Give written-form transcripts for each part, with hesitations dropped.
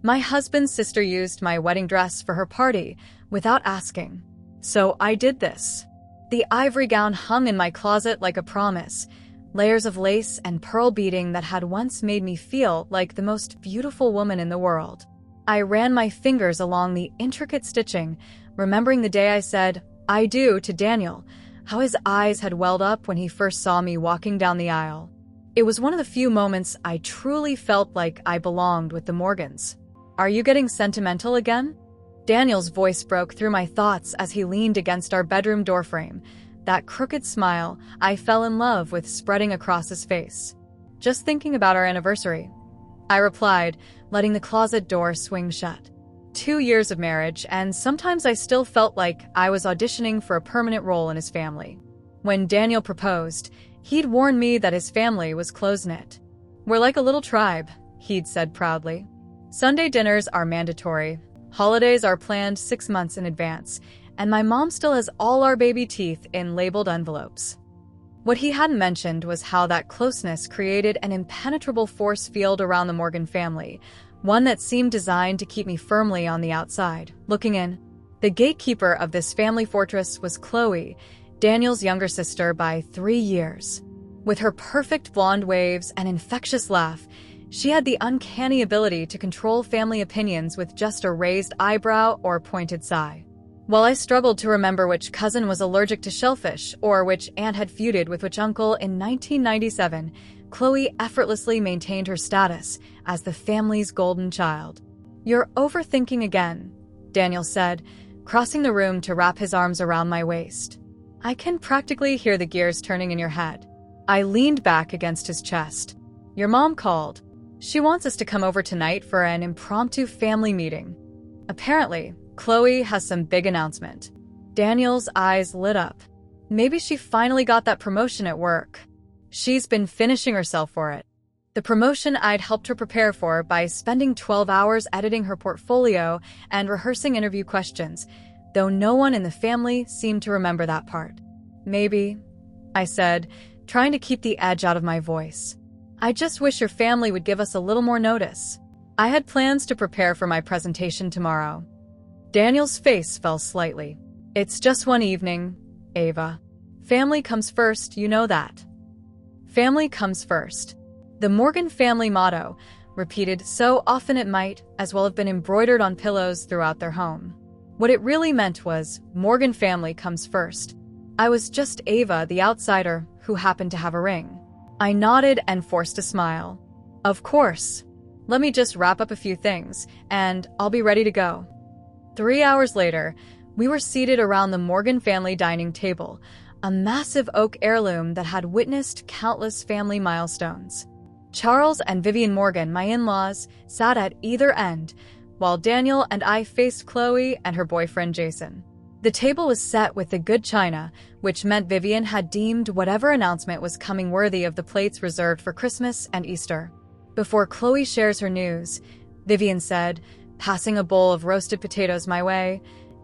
My husband's sister used my wedding dress for her party without asking. So I did this. The ivory gown hung in my closet like a promise, layers of lace and pearl beading that had once made me feel like the most beautiful woman in the world. I ran my fingers along the intricate stitching, remembering the day I said, "I do," to Daniel, how his eyes had welled up when he first saw me walking down the aisle. It was one of the few moments I truly felt like I belonged with the Morgans. "Are you getting sentimental again?" Daniel's voice broke through my thoughts as he leaned against our bedroom doorframe, that crooked smile I fell in love with spreading across his face. "Just thinking about our anniversary," I replied, letting the closet door swing shut. 2 years of marriage, and sometimes I still felt like I was auditioning for a permanent role in his family. When Daniel proposed, he'd warned me that his family was close-knit. "We're like a little tribe," he'd said proudly. "Sunday dinners are mandatory. Holidays are planned 6 months in advance, and my mom still has all our baby teeth in labeled envelopes." What he hadn't mentioned was how that closeness created an impenetrable force field around the Morgan family, one that seemed designed to keep me firmly on the outside, looking in. The gatekeeper of this family fortress was Chloe, Daniel's younger sister by 3 years. With her perfect blonde waves and infectious laugh, she had the uncanny ability to control family opinions with just a raised eyebrow or pointed sigh. While I struggled to remember which cousin was allergic to shellfish or which aunt had feuded with which uncle in 1997, Chloe effortlessly maintained her status as the family's golden child. "You're overthinking again," Daniel said, crossing the room to wrap his arms around my waist. "I can practically hear the gears turning in your head." I leaned back against his chest. "Your mom called. She wants us to come over tonight for an impromptu family meeting. Apparently, Chloe has some big announcement." Daniel's eyes lit up. Maybe she finally got that promotion at work. She's been finishing herself for it. The promotion I'd helped her prepare for by spending 12 hours editing her portfolio and rehearsing interview questions, though no one in the family seemed to remember that part. "Maybe," I said, trying to keep the edge out of my voice. "I just wish your family would give us a little more notice. I had plans to prepare for my presentation tomorrow." Daniel's face fell slightly. "It's just one evening, Ava. Family comes first, you know that." Family comes first. The Morgan family motto, repeated so often it might as well have been embroidered on pillows throughout their home. What it really meant was, Morgan family comes first. I was just Ava, the outsider, who happened to have a ring. I nodded and forced a smile. "Of course. Let me just wrap up a few things, and I'll be ready to go." 3 hours later, we were seated around the Morgan family dining table, a massive oak heirloom that had witnessed countless family milestones. Charles and Vivian Morgan, my in-laws, sat at either end, while Daniel and I faced Chloe and her boyfriend Jason. The table was set with the good china, which meant Vivian had deemed whatever announcement was coming worthy of the plates reserved for Christmas and Easter. Before Chloe shares her news, Vivian said, passing a bowl of roasted potatoes my way,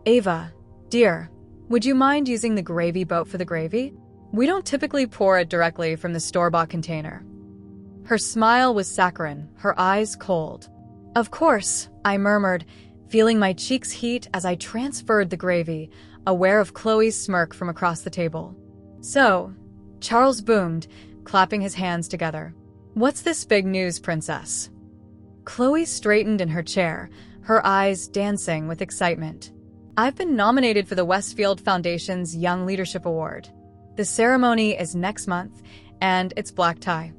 "Ava, dear, would you mind using the gravy boat for the gravy? We don't typically pour it directly from the store-bought container." Her smile was saccharine, her eyes cold. "Of course," I murmured, feeling my cheeks heat as I transferred the gravy, aware of Chloe's smirk from across the table. "So," Charles boomed, clapping his hands together. "What's this big news, princess?" Chloe straightened in her chair, her eyes dancing with excitement. "I've been nominated for the Westfield Foundation's Young Leadership Award. The ceremony is next month, and it's black tie."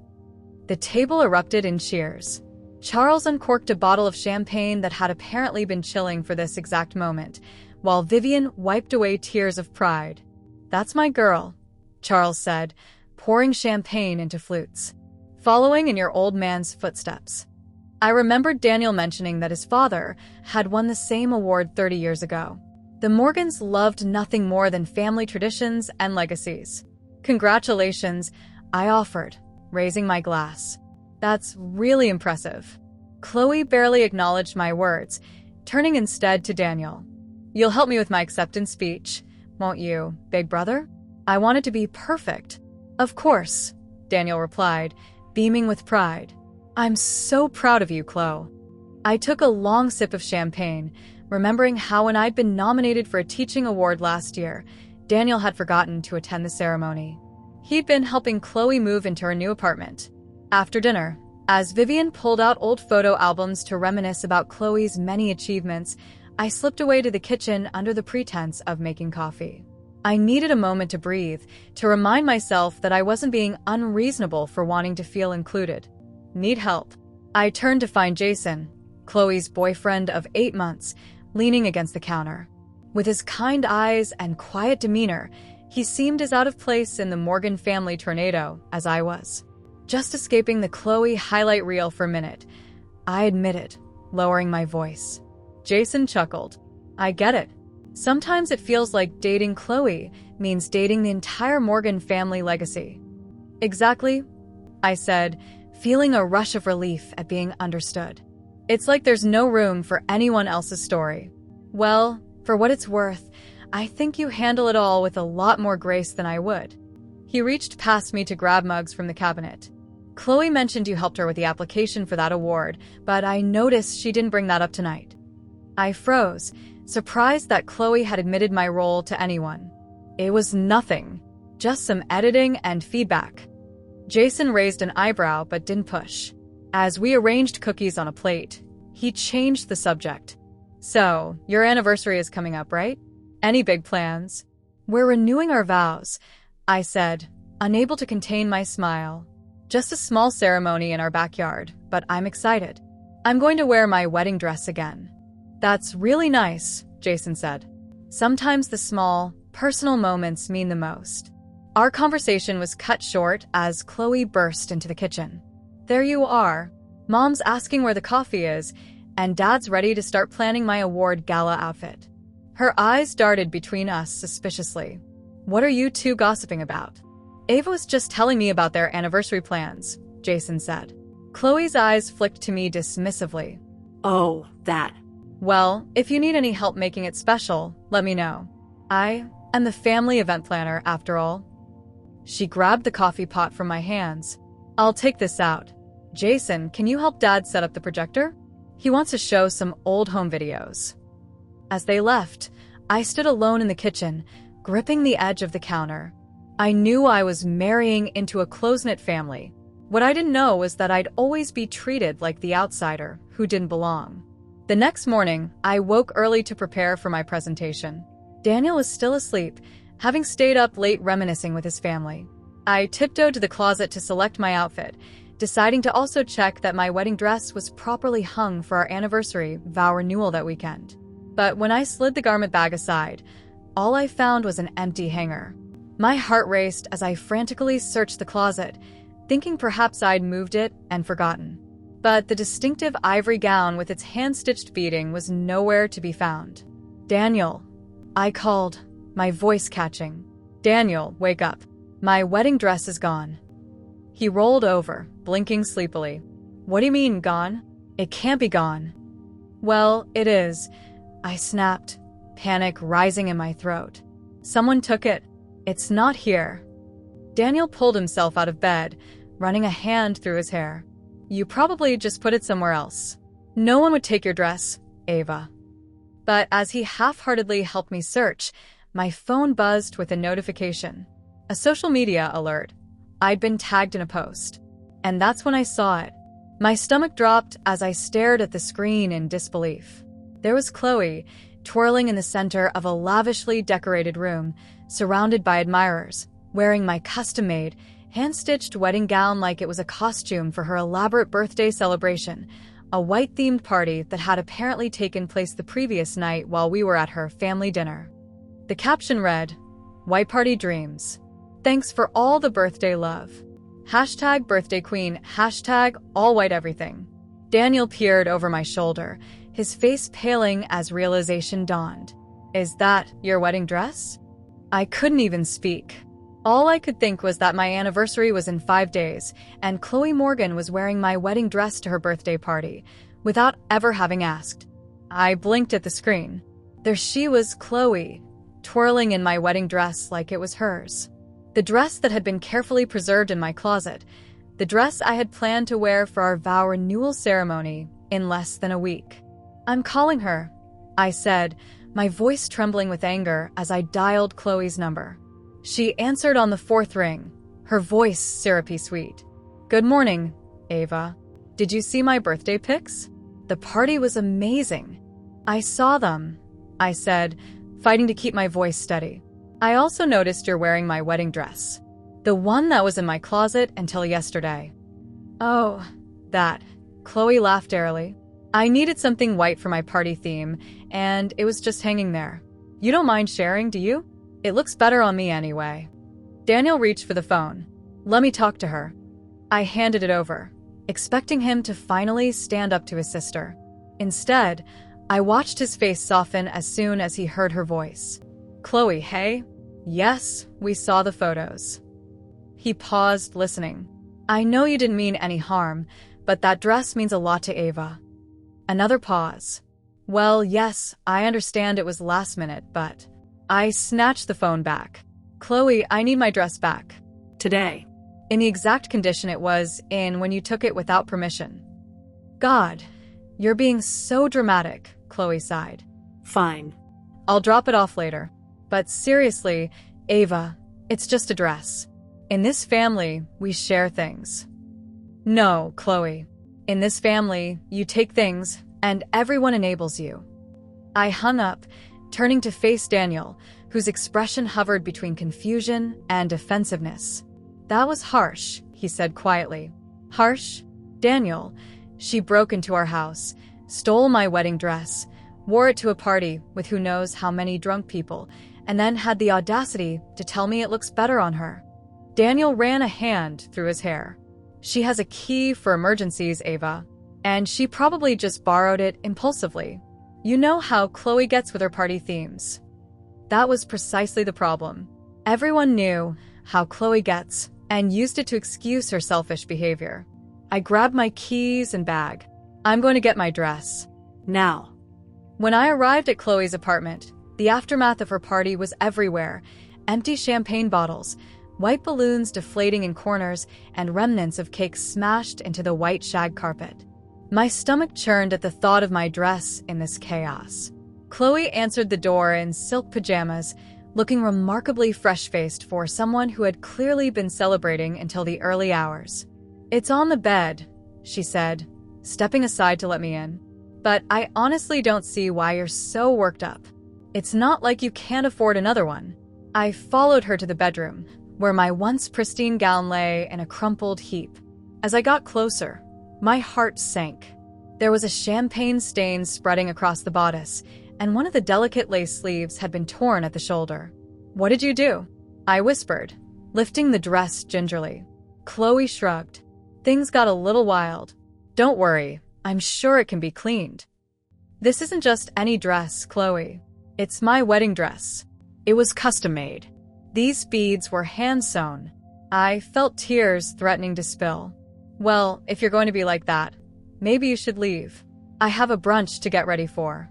The table erupted in cheers. Charles uncorked a bottle of champagne that had apparently been chilling for this exact moment, while Vivian wiped away tears of pride. "That's my girl," Charles said, pouring champagne into flutes. "Following in your old man's footsteps." I remembered Daniel mentioning that his father had won the same award 30 years ago. The Morgans loved nothing more than family traditions and legacies. "Congratulations," I offered, raising my glass. "That's really impressive." Chloe barely acknowledged my words, turning instead to Daniel. "You'll help me with my acceptance speech, won't you, big brother?" I wanted to be perfect. "Of course," Daniel replied, beaming with pride. "I'm so proud of you, Chloe." I took a long sip of champagne, remembering how when I'd been nominated for a teaching award last year, Daniel had forgotten to attend the ceremony. He'd been helping Chloe move into her new apartment. After dinner, as Vivian pulled out old photo albums to reminisce about Chloe's many achievements, I slipped away to the kitchen under the pretense of making coffee. I needed a moment to breathe, to remind myself that I wasn't being unreasonable for wanting to feel included. Need help? I turned to find Jason, Chloe's boyfriend of 8 months, leaning against the counter. With his kind eyes and quiet demeanor, he seemed as out of place in the Morgan family tornado as I was. Just escaping the Chloe highlight reel for a minute, I admitted, lowering my voice. Jason chuckled. I get it. Sometimes it feels like dating Chloe means dating the entire Morgan family legacy. Exactly, I said, feeling a rush of relief at being understood. It's like there's no room for anyone else's story. Well, for what it's worth, I think you handle it all with a lot more grace than I would. He reached past me to grab mugs from the cabinet. Chloe mentioned you helped her with the application for that award, but I noticed she didn't bring that up tonight. I froze, surprised that Chloe had admitted my role to anyone. It was nothing, just some editing and feedback. Jason raised an eyebrow but didn't push. As we arranged cookies on a plate, he changed the subject. So, your anniversary is coming up, right? Any big plans? We're renewing our vows, I said, unable to contain my smile. Just a small ceremony in our backyard, but I'm excited. I'm going to wear my wedding dress again. That's really nice, Jason said. Sometimes the small, personal moments mean the most. Our conversation was cut short as Chloe burst into the kitchen. There you are. Mom's asking where the coffee is, and Dad's ready to start planning my award gala outfit. Her eyes darted between us suspiciously. What are you two gossiping about? Ava was just telling me about their anniversary plans, Jason said. Chloe's eyes flicked to me dismissively. Oh, that. Well, if you need any help making it special, let me know. I am the family event planner, after all. She grabbed the coffee pot from my hands. I'll take this out. Jason, can you help Dad set up the projector? He wants to show some old home videos. As they left, I stood alone in the kitchen, gripping the edge of the counter. I knew I was marrying into a close-knit family. What I didn't know was that I'd always be treated like the outsider who didn't belong. The next morning, I woke early to prepare for my presentation. Daniel was still asleep, having stayed up late reminiscing with his family. I tiptoed to the closet to select my outfit, deciding to also check that my wedding dress was properly hung for our anniversary vow renewal that weekend. But when I slid the garment bag aside, all I found was an empty hanger. My heart raced as I frantically searched the closet, thinking perhaps I'd moved it and forgotten. But the distinctive ivory gown with its hand-stitched beading was nowhere to be found. Daniel, I called, my voice catching. Daniel, wake up. My wedding dress is gone. He rolled over, blinking sleepily. What do you mean, gone? It can't be gone. Well, it is, I snapped, panic rising in my throat. Someone took it. It's not here. Daniel pulled himself out of bed, running a hand through his hair. You probably just put it somewhere else. No one would take your dress, Ava. But as he half-heartedly helped me search, my phone buzzed with a notification. A social media alert. I'd been tagged in a post. And that's when I saw it. My stomach dropped as I stared at the screen in disbelief. There was Chloe, twirling in the center of a lavishly decorated room, surrounded by admirers, wearing my custom-made, hand-stitched wedding gown like it was a costume for her elaborate birthday celebration, a white-themed party that had apparently taken place the previous night while we were at her family dinner. The caption read, White Party Dreams. Thanks for all the birthday love. Hashtag birthday queen, hashtag all white everything. Daniel peered over my shoulder, his face paling as realization dawned. Is that your wedding dress? I couldn't even speak. All I could think was that my anniversary was in 5 days, and Chloe Morgan was wearing my wedding dress to her birthday party, without ever having asked. I blinked at the screen. There she was, Chloe, twirling in my wedding dress like it was hers. The dress that had been carefully preserved in my closet, the dress I had planned to wear for our vow renewal ceremony in less than a week. "I'm calling her," I said, my voice trembling with anger as I dialed Chloe's number. She answered on the fourth ring, her voice syrupy sweet. "Good morning, Ava. Did you see my birthday pics? The party was amazing." "I saw them," I said, fighting to keep my voice steady. "I also noticed you're wearing my wedding dress. The one that was in my closet until yesterday." "Oh, that." Chloe laughed airily. "I needed something white for my party theme, and it was just hanging there. You don't mind sharing, do you? It looks better on me anyway." Daniel reached for the phone. "Let me talk to her." I handed it over, expecting him to finally stand up to his sister. Instead, I watched his face soften as soon as he heard her voice. "Chloe, hey? Yes, we saw the photos." He paused, listening. "I know you didn't mean any harm, but that dress means a lot to Ava." Another pause. "Well, yes, I understand it was last minute, but..." I snatched the phone back. "Chloe, I need my dress back. Today. In the exact condition it was in when you took it without permission." "God, you're being so dramatic," Chloe sighed. "Fine. "I'll drop it off later. But seriously, Ava, it's just a dress. In this family, we share things." "No, Chloe. In this family, you take things, and everyone enables you." I hung up, turning to face Daniel, whose expression hovered between confusion and defensiveness. "That was harsh," he said quietly. "Harsh? Daniel, she broke into our house, stole my wedding dress, wore it to a party with who knows how many drunk people, and then had the audacity to tell me it looks better on her." Daniel ran a hand through his hair. "She has a key for emergencies, Ava, and she probably just borrowed it impulsively. You know how Chloe gets with her party themes." That was precisely the problem. Everyone knew how Chloe gets and used it to excuse her selfish behavior. I grabbed my keys and bag. "I'm going to get my dress. Now." When I arrived at Chloe's apartment, the aftermath of her party was everywhere. Empty champagne bottles, white balloons deflating in corners, and remnants of cake smashed into the white shag carpet. My stomach churned at the thought of my dress in this chaos. Chloe answered the door in silk pajamas, looking remarkably fresh-faced for someone who had clearly been celebrating until the early hours. "It's on the bed," she said, stepping aside to let me in. "But I honestly don't see why you're so worked up. It's not like you can't afford another one." I followed her to the bedroom, where my once pristine gown lay in a crumpled heap. As I got closer, my heart sank. There was a champagne stain spreading across the bodice, and one of the delicate lace sleeves had been torn at the shoulder. "What did you do?" I whispered, lifting the dress gingerly. Chloe shrugged. "Things got a little wild. Don't worry, I'm sure it can be cleaned." "This isn't just any dress, Chloe. It's my wedding dress. It was custom-made. These beads were hand-sewn." I felt tears threatening to spill. "Well, if you're going to be like that, maybe you should leave. I have a brunch to get ready for."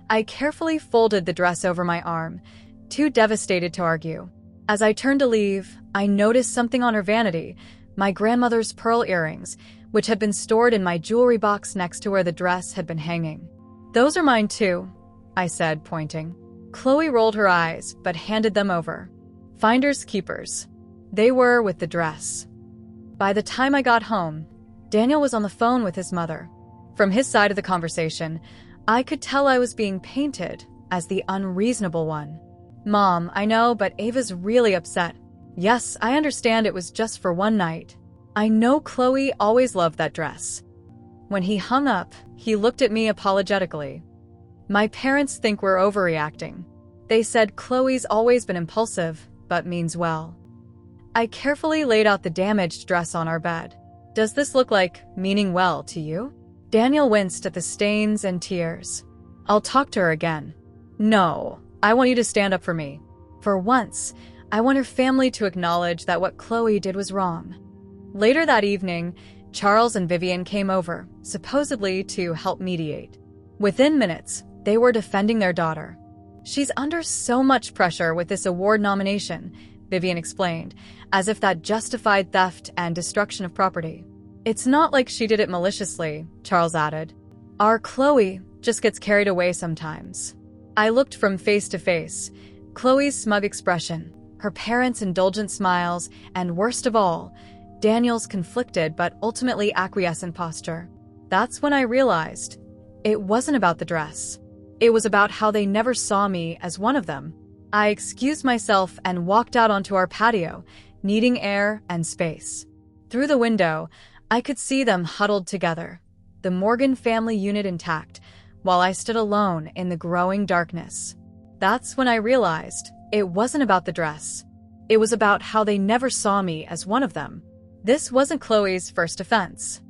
I carefully folded the dress over my arm, too devastated to argue. As I turned to leave, I noticed something on her vanity, my grandmother's pearl earrings, which had been stored in my jewelry box next to where the dress had been hanging. "Those are mine too," I said, pointing. Chloe rolled her eyes, but handed them over. Finders keepers. They were with the dress. By the time I got home, Daniel was on the phone with his mother. From his side of the conversation, I could tell I was being painted as the unreasonable one. "Mom, I know, but Ava's really upset. Yes, I understand it was just for one night. I know Chloe always loved that dress." When he hung up, he looked at me apologetically. "My parents think we're overreacting. They said Chloe's always been impulsive, but means well." I carefully laid out the damaged dress on our bed. "Does this look like meaning well to you?" Daniel winced at the stains and tears. "I'll talk to her again." "No, I want you to stand up for me. For once, I want her family to acknowledge that what Chloe did was wrong." Later that evening, Charles and Vivian came over, supposedly to help mediate. Within minutes, they were defending their daughter. "She's under so much pressure with this award nomination," Vivian explained, as if that justified theft and destruction of property. "It's not like she did it maliciously," Charles added. Our Chloe just gets carried away sometimes. I looked from face to face. Chloe's smug expression, her parents' indulgent smiles, and worst of all, Daniel's conflicted but ultimately acquiescent posture. That's when I realized it wasn't about the dress. It was about how they never saw me as one of them. I excused myself and walked out onto our patio, needing air and space. Through the window, I could see them huddled together, the Morgan family unit intact, while I stood alone in the growing darkness. That's when I realized it wasn't about the dress. It was about how they never saw me as one of them. This wasn't Chloe's first offense.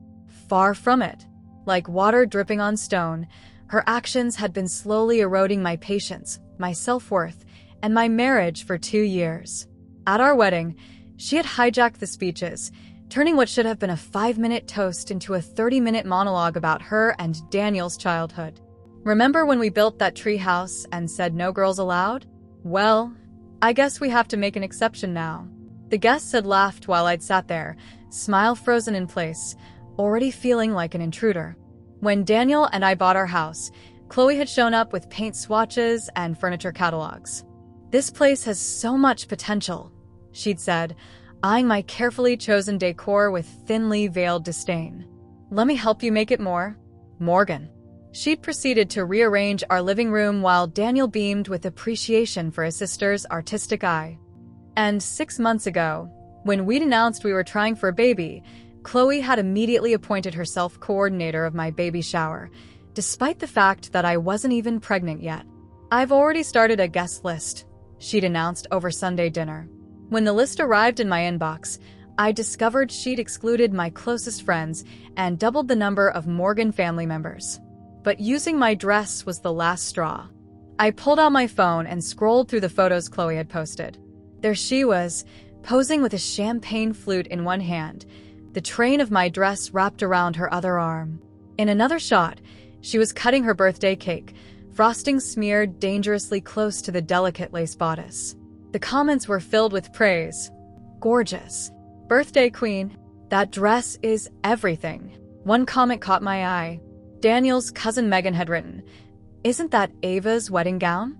Far from it. Like water dripping on stone, her actions had been slowly eroding my patience, my self-worth, and my marriage for 2 years. At our wedding, she had hijacked the speeches, turning what should have been a 5-minute toast into a 30-minute monologue about her and Daniel's childhood. Remember when we built that tree house and said no girls allowed? Well, I guess we have to make an exception now. The guests had laughed while I'd sat there, smile frozen in place, already feeling like an intruder. When Daniel and I bought our house, Chloe had shown up with paint swatches and furniture catalogs. "This place has so much potential," she'd said, eyeing my carefully chosen decor with thinly veiled disdain. "Let me help you make it more, Morgan." She'd proceeded to rearrange our living room while Daniel beamed with appreciation for his sister's artistic eye. And 6 months ago, when we'd announced we were trying for a baby, Chloe had immediately appointed herself coordinator of my baby shower, despite the fact that I wasn't even pregnant yet. "I've already started a guest list," she'd announced over Sunday dinner. When the list arrived in my inbox, I discovered she'd excluded my closest friends and doubled the number of Morgan family members. But using my dress was the last straw. I pulled out my phone and scrolled through the photos Chloe had posted. There she was, posing with a champagne flute in one hand, the train of my dress wrapped around her other arm. In another shot, she was cutting her birthday cake, frosting smeared dangerously close to the delicate lace bodice. The comments were filled with praise. "Gorgeous. Birthday queen. That dress is everything." One comment caught my eye. Daniel's cousin Megan had written, "Isn't that Ava's wedding gown?"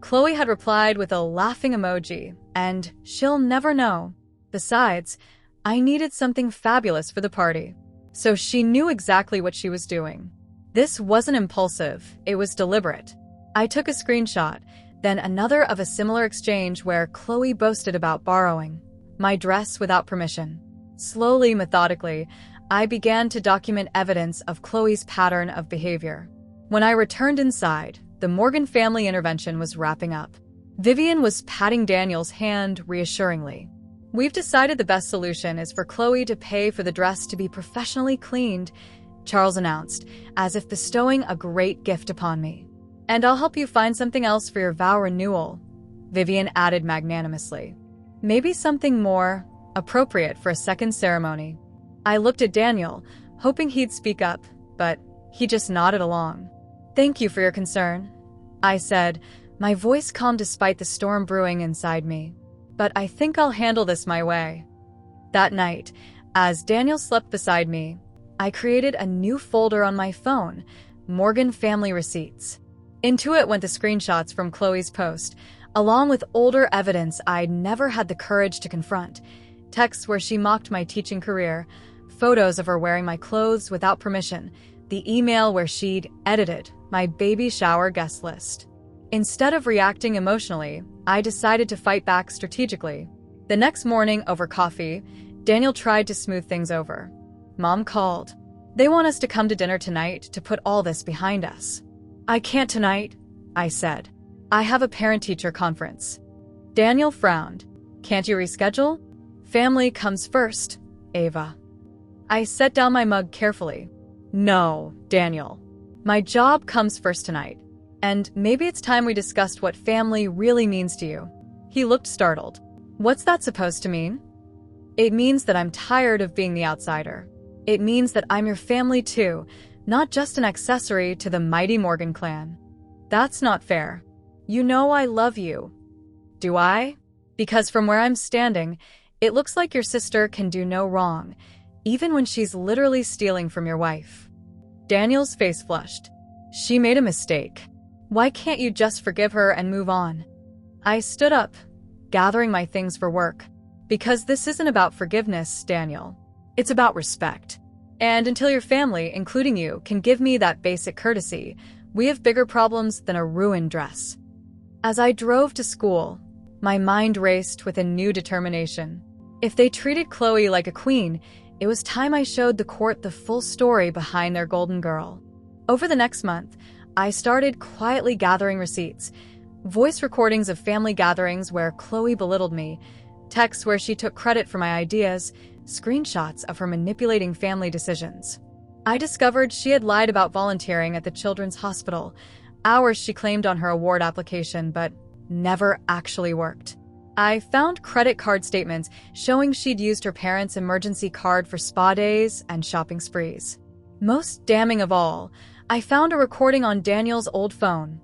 Chloe had replied with a laughing emoji, and "She'll never know." Besides, I needed something fabulous for the party, so she knew exactly what she was doing. This wasn't impulsive, it was deliberate. I took a screenshot, then another of a similar exchange where Chloe boasted about borrowing my dress without permission. Slowly, methodically, I began to document evidence of Chloe's pattern of behavior. When I returned inside, the Morgan family intervention was wrapping up. Vivian was patting Daniel's hand reassuringly. "We've decided the best solution is for Chloe to pay for the dress to be professionally cleaned," Charles announced, as if bestowing a great gift upon me. "And I'll help you find something else for your vow renewal," Vivian added magnanimously. "Maybe something more appropriate for a second ceremony." I looked at Daniel, hoping he'd speak up, but he just nodded along. "Thank you for your concern," I said, my voice calm despite the storm brewing inside me. "But I think I'll handle this my way." That night, as Daniel slept beside me, I created a new folder on my phone, Morgan Family Receipts. Into it went the screenshots from Chloe's post, along with older evidence I'd never had the courage to confront, texts where she mocked my teaching career, photos of her wearing my clothes without permission, the email where she'd edited my baby shower guest list. Instead of reacting emotionally, I decided to fight back strategically. The next morning, over coffee, Daniel tried to smooth things over. "Mom called. They want us to come to dinner tonight to put all this behind us." "I can't tonight," I said. "I have a parent-teacher conference." Daniel frowned. "Can't you reschedule?" "Family comes first, Ava." I set down my mug carefully. "No, Daniel. My job comes first tonight. And maybe it's time we discussed what family really means to you." He looked startled. "What's that supposed to mean?" "It means that I'm tired of being the outsider. It means that I'm your family too, not just an accessory to the mighty Morgan clan." "That's not fair. You know I love you." "Do I? Because from where I'm standing, it looks like your sister can do no wrong, even when she's literally stealing from your wife." Daniel's face flushed. She made a mistake. Why can't you just forgive her and move on? I stood up, gathering my things for work. Because this isn't about forgiveness, Daniel. It's about respect. And until your family, including you, can give me that basic courtesy, we have bigger problems than a ruined dress. As I drove to school, my mind raced with a new determination. If they treated Chloe like a queen, it was time I showed the court the full story behind their golden girl. Over the next month, I started quietly gathering receipts, voice recordings of family gatherings where Chloe belittled me, texts where she took credit for my ideas, screenshots of her manipulating family decisions. I discovered she had lied about volunteering at the Children's Hospital, hours she claimed on her award application but never actually worked. I found credit card statements showing she'd used her parents' emergency card for spa days and shopping sprees. Most damning of all, I found a recording on Daniel's old phone,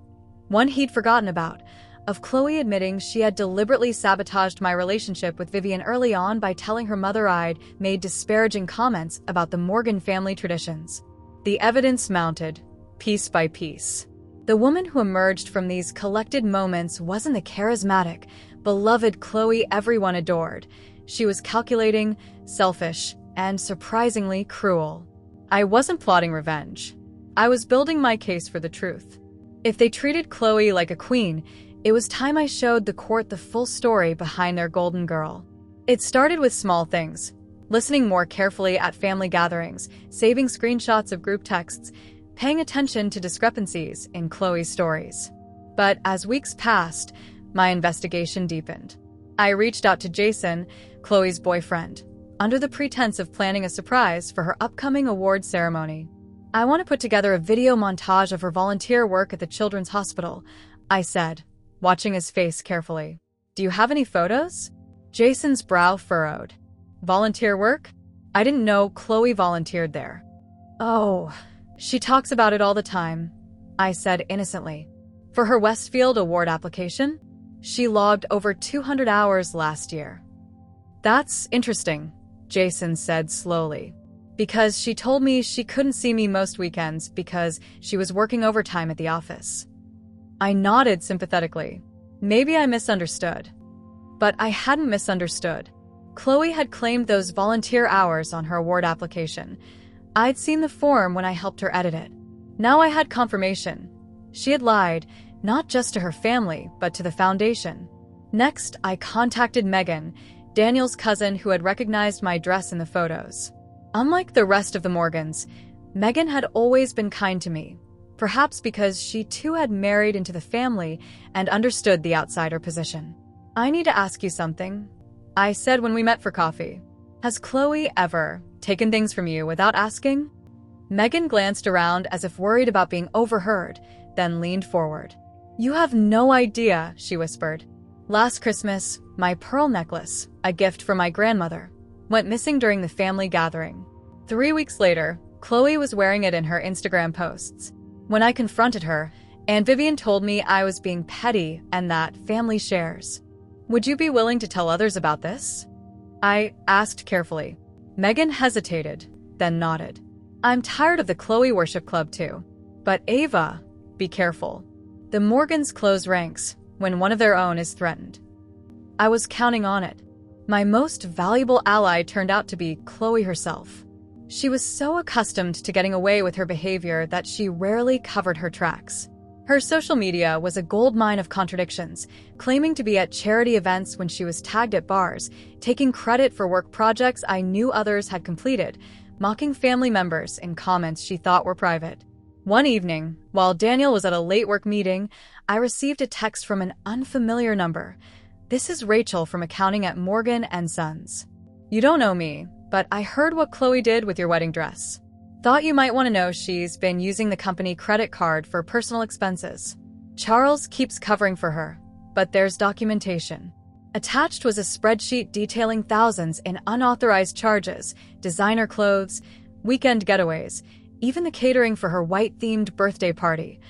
one he'd forgotten about, of Chloe admitting she had deliberately sabotaged my relationship with Vivian early on by telling her mother I'd made disparaging comments about the Morgan family traditions. The evidence mounted, piece by piece. The woman who emerged from these collected moments wasn't the charismatic, beloved Chloe everyone adored. She was calculating, selfish, and surprisingly cruel. I wasn't plotting revenge. I was building my case for the truth. If they treated Chloe like a queen, it was time I showed the court the full story behind their golden girl. It started with small things, listening more carefully at family gatherings, saving screenshots of group texts, paying attention to discrepancies in Chloe's stories. But as weeks passed, my investigation deepened. I reached out to Jason, Chloe's boyfriend, under the pretense of planning a surprise for her upcoming award ceremony. I want to put together a video montage of her volunteer work at the Children's Hospital, I said, watching his face carefully. Do you have any photos? Jason's brow furrowed. Volunteer work? I didn't know Chloe volunteered there. Oh, she talks about it all the time, I said innocently. For her Westfield award application? She logged over 200 hours last year. That's interesting, Jason said slowly. Because she told me she couldn't see me most weekends because she was working overtime at the office. I nodded sympathetically. Maybe I misunderstood. But I hadn't misunderstood. Chloe had claimed those volunteer hours on her award application. I'd seen the form when I helped her edit it. Now I had confirmation. She had lied, not just to her family, but to the foundation. Next, I contacted Megan, Daniel's cousin who had recognized my dress in the photos. Unlike the rest of the Morgans, Megan had always been kind to me, perhaps because she too had married into the family and understood the outsider position. I need to ask you something, I said when we met for coffee. Has Chloe ever taken things from you without asking? Megan glanced around as if worried about being overheard, then leaned forward. You have no idea, she whispered. Last Christmas, my pearl necklace, a gift from my grandmother, went missing during the family gathering. 3 weeks later, Chloe was wearing it in her Instagram posts. When I confronted her, Aunt Vivian told me I was being petty and that family shares. Would you be willing to tell others about this? I asked carefully. Megan hesitated, then nodded. I'm tired of the Chloe Worship Club too. But Ava, be careful. The Morgans close ranks when one of their own is threatened. I was counting on it. My most valuable ally turned out to be Chloe herself. She was so accustomed to getting away with her behavior that she rarely covered her tracks. Her social media was a goldmine of contradictions, claiming to be at charity events when she was tagged at bars, taking credit for work projects I knew others had completed, mocking family members in comments she thought were private. One evening, while Daniel was at a late work meeting, I received a text from an unfamiliar number. This is Rachel from accounting at Morgan & Sons. You don't know me, but I heard what Chloe did with your wedding dress. Thought you might want to know she's been using the company credit card for personal expenses. Charles keeps covering for her, but there's documentation. Attached was a spreadsheet detailing thousands in unauthorized charges, designer clothes, weekend getaways, even the catering for her white-themed birthday party,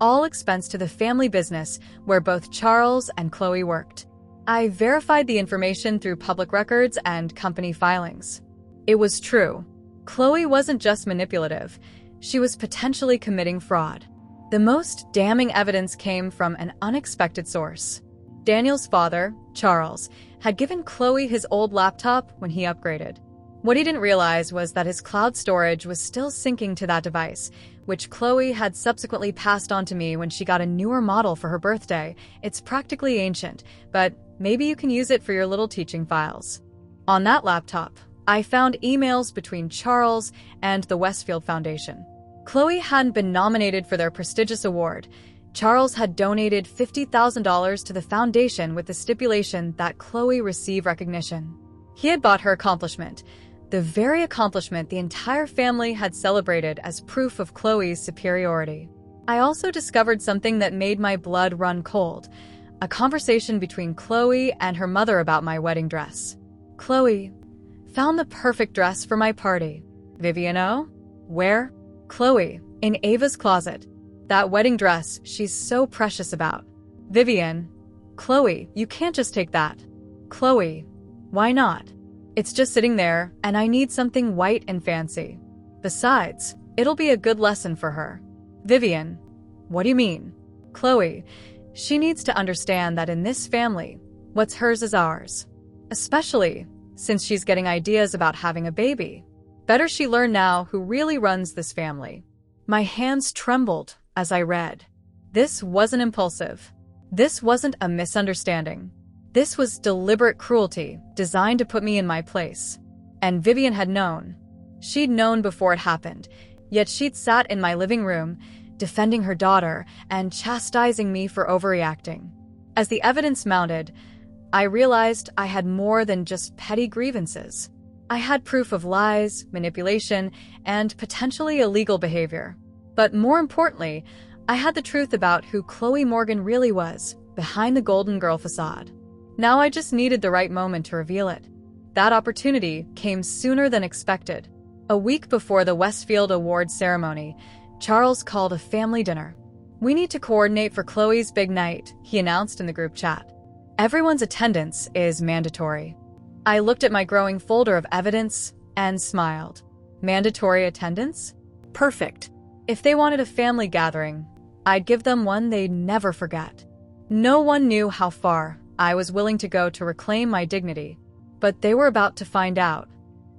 all expensed to the family business where both Charles and Chloe worked. I verified the information through public records and company filings. It was true. Chloe wasn't just manipulative. She was potentially committing fraud. The most damning evidence came from an unexpected source. Daniel's father, Charles, had given Chloe his old laptop when he upgraded. What he didn't realize was that his cloud storage was still syncing to that device, which Chloe had subsequently passed on to me when she got a newer model for her birthday. It's practically ancient, but maybe you can use it for your little teaching files. On that laptop, I found emails between Charles and the Westfield Foundation. Chloe hadn't been nominated for their prestigious award. Charles had donated $50,000 to the foundation with the stipulation that Chloe receive recognition. He had bought her accomplishment, the very accomplishment the entire family had celebrated as proof of Chloe's superiority. I also discovered something that made my blood run cold, a conversation between Chloe and her mother about my wedding dress. Chloe, found the perfect dress for my party. Vivian O? Where? Chloe, in Ava's closet. That wedding dress she's so precious about. Vivian, Chloe, you can't just take that. Chloe, why not? It's just sitting there, and I need something white and fancy. Besides, it'll be a good lesson for her. Vivian, what do you mean? Chloe, she needs to understand that in this family, what's hers is ours. Especially since she's getting ideas about having a baby. Better she learn now who really runs this family. My hands trembled as I read. This wasn't impulsive. This wasn't a misunderstanding. This was deliberate cruelty designed to put me in my place. And Vivian had known. She'd known before it happened, yet she'd sat in my living room, defending her daughter and chastising me for overreacting. As the evidence mounted, I realized I had more than just petty grievances. I had proof of lies, manipulation, and potentially illegal behavior. But more importantly, I had the truth about who Chloe Morgan really was behind the Golden Girl facade. Now I just needed the right moment to reveal it. That opportunity came sooner than expected. A week before the Westfield Awards ceremony, Charles called a family dinner. "We need to coordinate for Chloe's big night," he announced in the group chat. "Everyone's attendance is mandatory." I looked at my growing folder of evidence and smiled. Mandatory attendance? Perfect. If they wanted a family gathering, I'd give them one they'd never forget. No one knew how far I was willing to go to reclaim my dignity, but they were about to find out.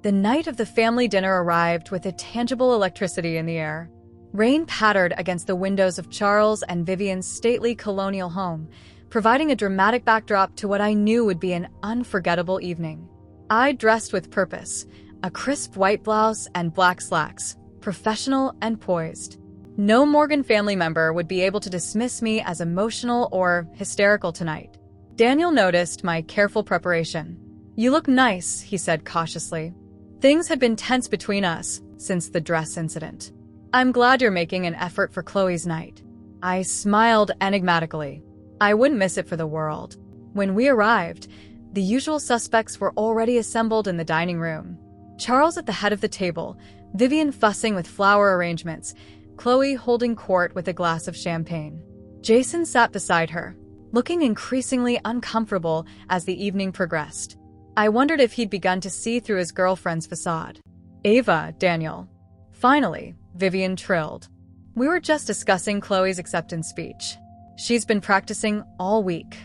The night of the family dinner arrived with a tangible electricity in the air. Rain pattered against the windows of Charles and Vivian's stately colonial home, providing a dramatic backdrop to what I knew would be an unforgettable evening. I dressed with purpose, a crisp white blouse and black slacks, professional and poised. No Morgan family member would be able to dismiss me as emotional or hysterical tonight. Daniel noticed my careful preparation. "You look nice," he said cautiously. Things had been tense between us since the dress incident. "I'm glad you're making an effort for Chloe's night." I smiled enigmatically. I wouldn't miss it for the world. When we arrived, the usual suspects were already assembled in the dining room. Charles at the head of the table, Vivian fussing with flower arrangements, Chloe holding court with a glass of champagne. Jason sat beside her, looking increasingly uncomfortable as the evening progressed. I wondered if he'd begun to see through his girlfriend's facade. "Ava, Daniel." Finally, Vivian trilled. "We were just discussing Chloe's acceptance speech. She's been practicing all week."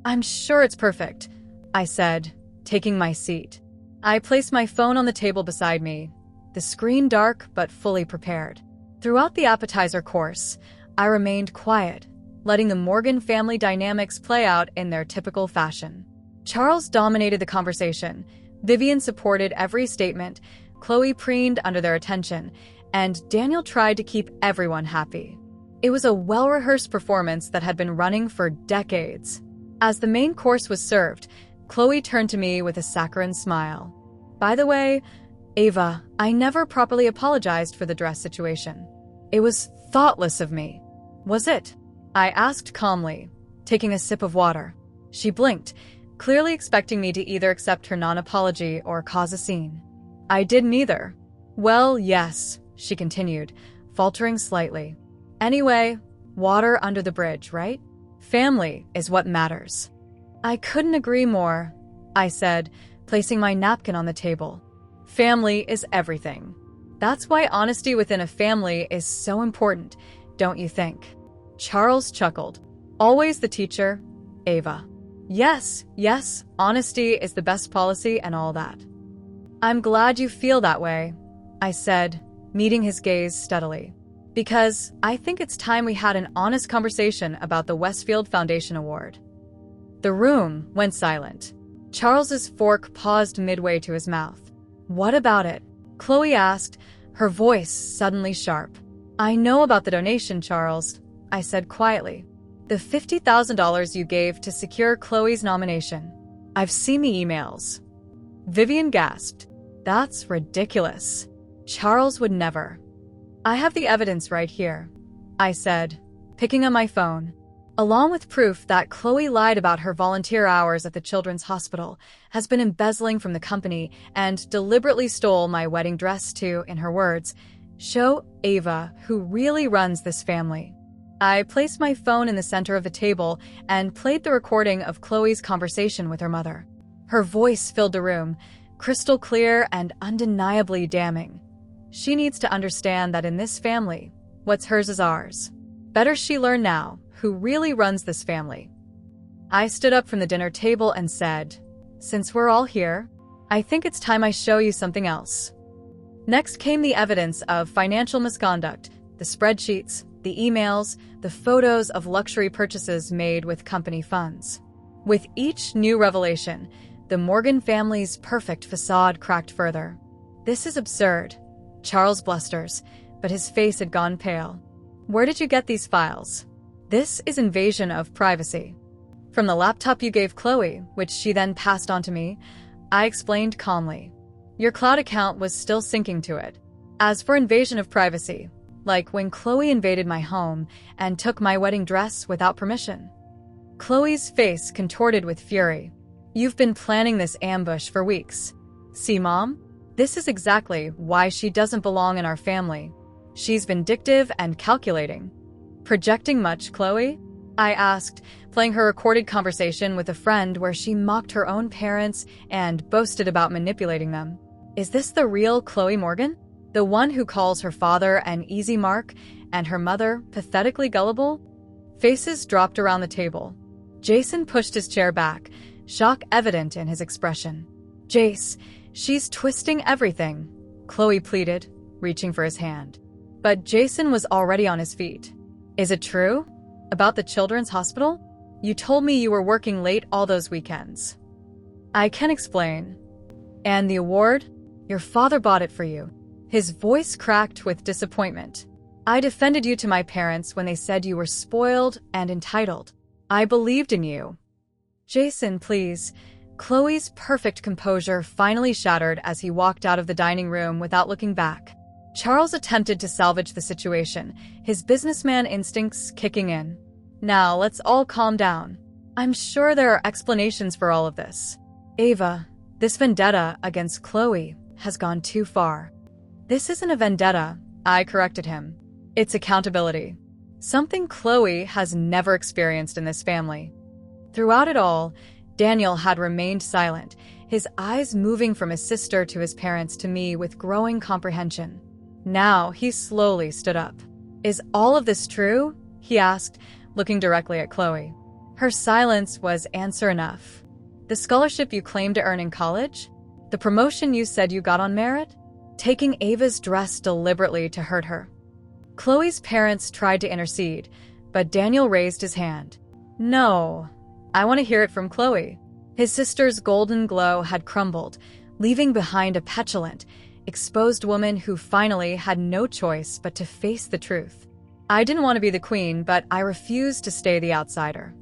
"I'm sure it's perfect," I said, taking my seat. I placed my phone on the table beside me, the screen dark but fully prepared. Throughout the appetizer course, I remained quiet, letting the Morgan family dynamics play out in their typical fashion. Charles dominated the conversation. Vivian supported every statement, Chloe preened under their attention, and Daniel tried to keep everyone happy. It was a well-rehearsed performance that had been running for decades. As the main course was served, Chloe turned to me with a saccharine smile. "By the way, Ava, I never properly apologized for the dress situation. It was thoughtless of me." "Was it?" I asked calmly, taking a sip of water. She blinked, clearly expecting me to either accept her non-apology or cause a scene. I did neither. "Well, yes," she continued, faltering slightly. "Anyway, water under the bridge, right? Family is what matters." "I couldn't agree more," I said, placing my napkin on the table. "Family is everything." That's why honesty within a family is so important, don't you think? Charles chuckled. Always the teacher, Ava. Yes, honesty is the best policy and all that. I'm glad you feel that way, I said, meeting his gaze steadily. Because I think it's time we had an honest conversation about the Westfield Foundation Award. The room went silent. Charles's fork paused midway to his mouth. What about it? Chloe asked, her voice suddenly sharp. I know about the donation, Charles, I said quietly. The $50,000 you gave to secure Chloe's nomination. I've seen the emails. Vivian gasped. That's ridiculous. Charles would never. I have the evidence right here, I said, picking up my phone. Along with proof that Chloe lied about her volunteer hours at the Children's Hospital, has been embezzling from the company, and deliberately stole my wedding dress to, in her words, show Ava who really runs this family. I placed my phone in the center of the table and played the recording of Chloe's conversation with her mother. Her voice filled the room, crystal clear and undeniably damning. She needs to understand that in this family, what's hers is ours. Better she learn now who really runs this family. I stood up from the dinner table and said, since we're all here, I think it's time I show you something else. Next came the evidence of financial misconduct, the spreadsheets, the emails, the photos of luxury purchases made with company funds. With each new revelation, the Morgan family's perfect facade cracked further. This is absurd, Charles blusters, but his face had gone pale. Where did you get these files? This is invasion of privacy. From the laptop you gave Chloe, which she then passed on to me, I explained calmly. Your cloud account was still syncing to it. As for invasion of privacy, like when Chloe invaded my home and took my wedding dress without permission. Chloe's face contorted with fury. You've been planning this ambush for weeks. See, Mom? This is exactly why she doesn't belong in our family. She's vindictive and calculating. Projecting much, Chloe? I asked, playing her recorded conversation with a friend where she mocked her own parents and boasted about manipulating them. Is this the real Chloe Morgan? The one who calls her father an easy mark and her mother pathetically gullible? Faces dropped around the table. Jason pushed his chair back, shock evident in his expression. Jace, she's twisting everything, Chloe pleaded, reaching for his hand. But Jason was already on his feet. Is it true? About the Children's Hospital? You told me you were working late all those weekends. I can explain. And the award? Your father bought it for you. His voice cracked with disappointment. I defended you to my parents when they said you were spoiled and entitled. I believed in you. Jason, please. Chloe's perfect composure finally shattered as he walked out of the dining room without looking back. Charles attempted to salvage the situation, his businessman instincts kicking in. Now, let's all calm down. I'm sure there are explanations for all of this. Ava, this vendetta against Chloe has gone too far. This isn't a vendetta, I corrected him. It's accountability. Something Chloe has never experienced in this family. Throughout it all, Daniel had remained silent, his eyes moving from his sister to his parents to me with growing comprehension. Now he slowly stood up. Is all of this true? He asked, looking directly at Chloe. Her silence was answer enough. The scholarship you claimed to earn in college? The promotion you said you got on merit? Taking Ava's dress deliberately to hurt her. Chloe's parents tried to intercede, but Daniel raised his hand. No, I want to hear it from Chloe. His sister's golden glow had crumbled, leaving behind a petulant, exposed woman who finally had no choice but to face the truth. I didn't want to be the queen, but I refused to stay the outsider.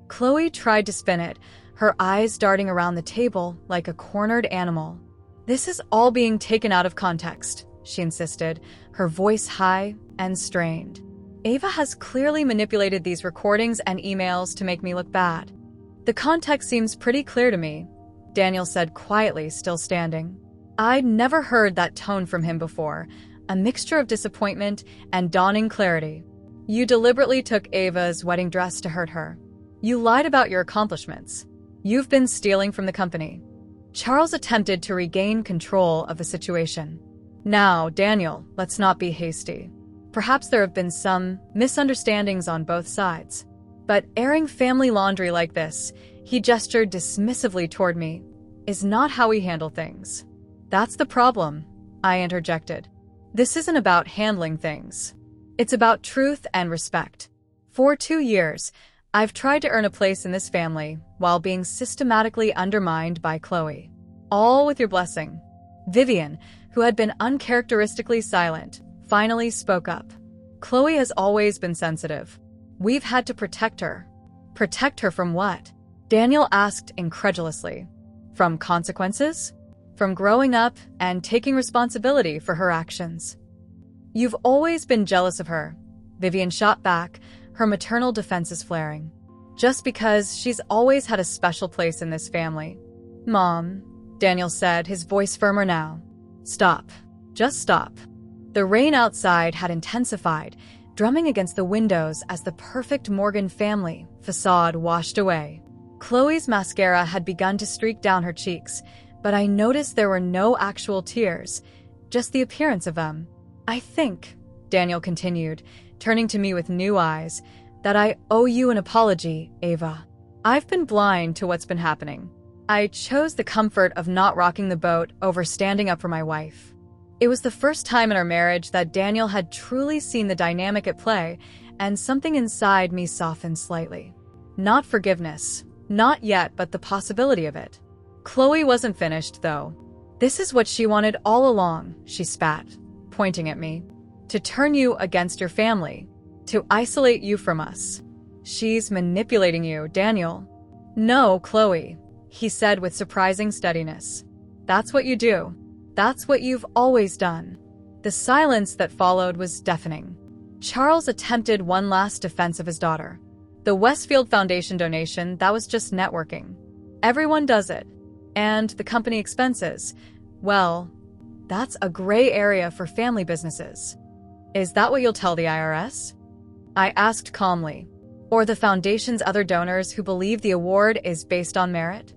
Chloe tried to spin it, her eyes darting around the table like a cornered animal. This is all being taken out of context, she insisted, her voice high and strained. Ava has clearly manipulated these recordings and emails to make me look bad. The context seems pretty clear to me, Daniel said quietly, still standing. I'd never heard that tone from him before, a mixture of disappointment and dawning clarity. You deliberately took Ava's wedding dress to hurt her. You lied about your accomplishments. You've been stealing from the company. Charles attempted to regain control of the situation. Now, Daniel, let's not be hasty. Perhaps there have been some misunderstandings on both sides. But airing family laundry like this, he gestured dismissively toward me, is not how we handle things. That's the problem, I interjected. This isn't about handling things. It's about truth and respect. For 2 years, I've tried to earn a place in this family while being systematically undermined by Chloe. All with your blessing. Vivian, who had been uncharacteristically silent, finally spoke up. Chloe has always been sensitive. We've had to protect her. Protect her from what? Daniel asked incredulously. From consequences? From growing up and taking responsibility for her actions. You've always been jealous of her. Vivian shot back, her maternal defenses flaring. Just because she's always had a special place in this family. Mom, Daniel said, his voice firmer now. Stop. Just stop. The rain outside had intensified, drumming against the windows as the perfect Morgan family facade washed away. Chloe's mascara had begun to streak down her cheeks, but I noticed there were no actual tears, just the appearance of them. I think, Daniel continued, turning to me with new eyes, that I owe you an apology, Ava. I've been blind to what's been happening. I chose the comfort of not rocking the boat over standing up for my wife. It was the first time in our marriage that Daniel had truly seen the dynamic at play, and something inside me softened slightly. Not forgiveness. Not yet, but the possibility of it. Chloe wasn't finished, though. This is what she wanted all along, she spat, pointing at me. To turn you against your family. To isolate you from us. She's manipulating you, Daniel. No, Chloe, he said with surprising steadiness. That's what you do. That's what you've always done. The silence that followed was deafening. Charles attempted one last defense of his daughter. The Westfield Foundation donation, that was just networking. Everyone does it. And the company expenses, well, that's a gray area for family businesses. Is that what you'll tell the IRS? I asked calmly. Or the foundation's other donors who believe the award is based on merit?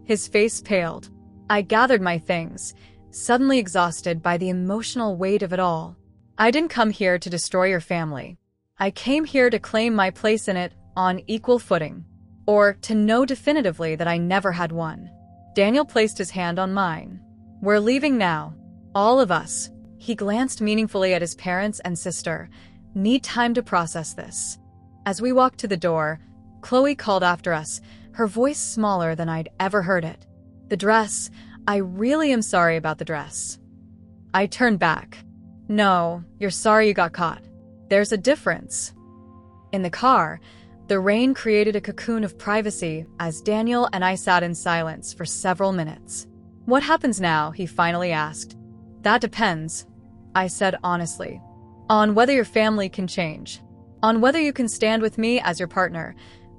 His face paled. I gathered my things, suddenly exhausted by the emotional weight of it all. I didn't come here to destroy your family. I came here to claim my place in it on equal footing, or to know definitively that I never had one. Daniel placed his hand on mine. We're leaving now. All of us. He glanced meaningfully at his parents and sister. Need time to process this. As we walked to the door, Chloe called after us, her voice smaller than I'd ever heard it. The dress. I really am sorry about the dress. I turned back. No, you're sorry you got caught. There's a difference. In the car, the rain created a cocoon of privacy as Daniel and I sat in silence for several minutes. What happens now? He finally asked. That depends, I said honestly. On whether your family can change. On whether you can stand with me as your partner,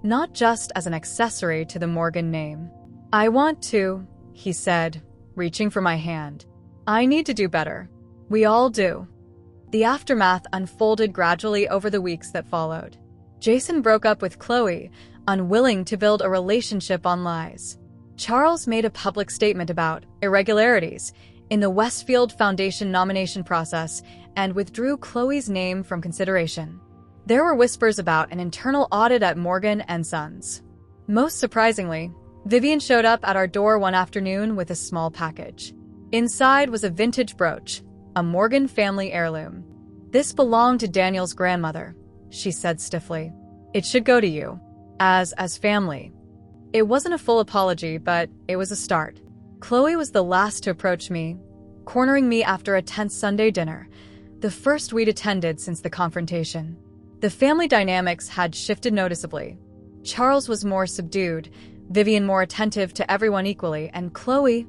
not just as an accessory to the Morgan name. I want to, he said, reaching for my hand. I need to do better. We all do. The aftermath unfolded gradually over the weeks that followed. Jason broke up with Chloe, unwilling to build a relationship on lies. Charles made a public statement about irregularities in the Westfield Foundation nomination process and withdrew Chloe's name from consideration. There were whispers about an internal audit at Morgan & Sons. Most surprisingly, Vivian showed up at our door one afternoon with a small package. Inside was a vintage brooch, a Morgan family heirloom. This belonged to Daniel's grandmother, she said stiffly. It should go to you, as family. It wasn't a full apology, but it was a start. Chloe was the last to approach me, cornering me after a tense Sunday dinner, the first we'd attended since the confrontation. The family dynamics had shifted noticeably. Charles was more subdued, Vivian more attentive to everyone equally, and Chloe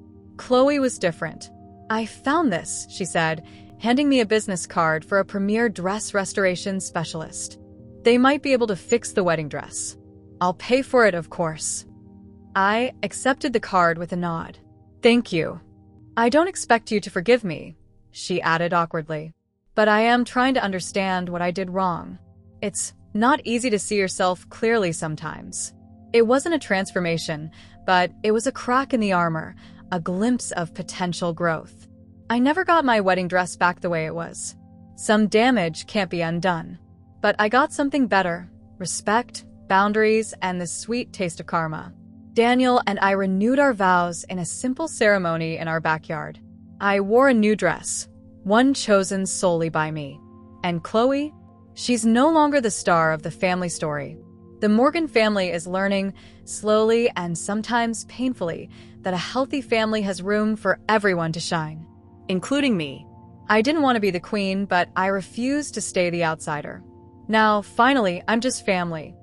was different. I found this, she said, handing me a business card for a premier dress restoration specialist. They might be able to fix the wedding dress. I'll pay for it, of course. I accepted the card with a nod. Thank you. I don't expect you to forgive me, she added awkwardly. But I am trying to understand what I did wrong. It's not easy to see yourself clearly sometimes. It wasn't a transformation, but it was a crack in the armor, a glimpse of potential growth. I never got my wedding dress back the way it was. Some damage can't be undone. But I got something better: respect, boundaries, and the sweet taste of karma. Daniel and I renewed our vows in a simple ceremony in our backyard. I wore a new dress, one chosen solely by me. And Chloe? She's no longer the star of the family story. The Morgan family is learning, slowly and sometimes painfully, that a healthy family has room for everyone to shine, including me. I didn't want to be the queen, but I refused to stay the outsider. Now, finally, I'm just family,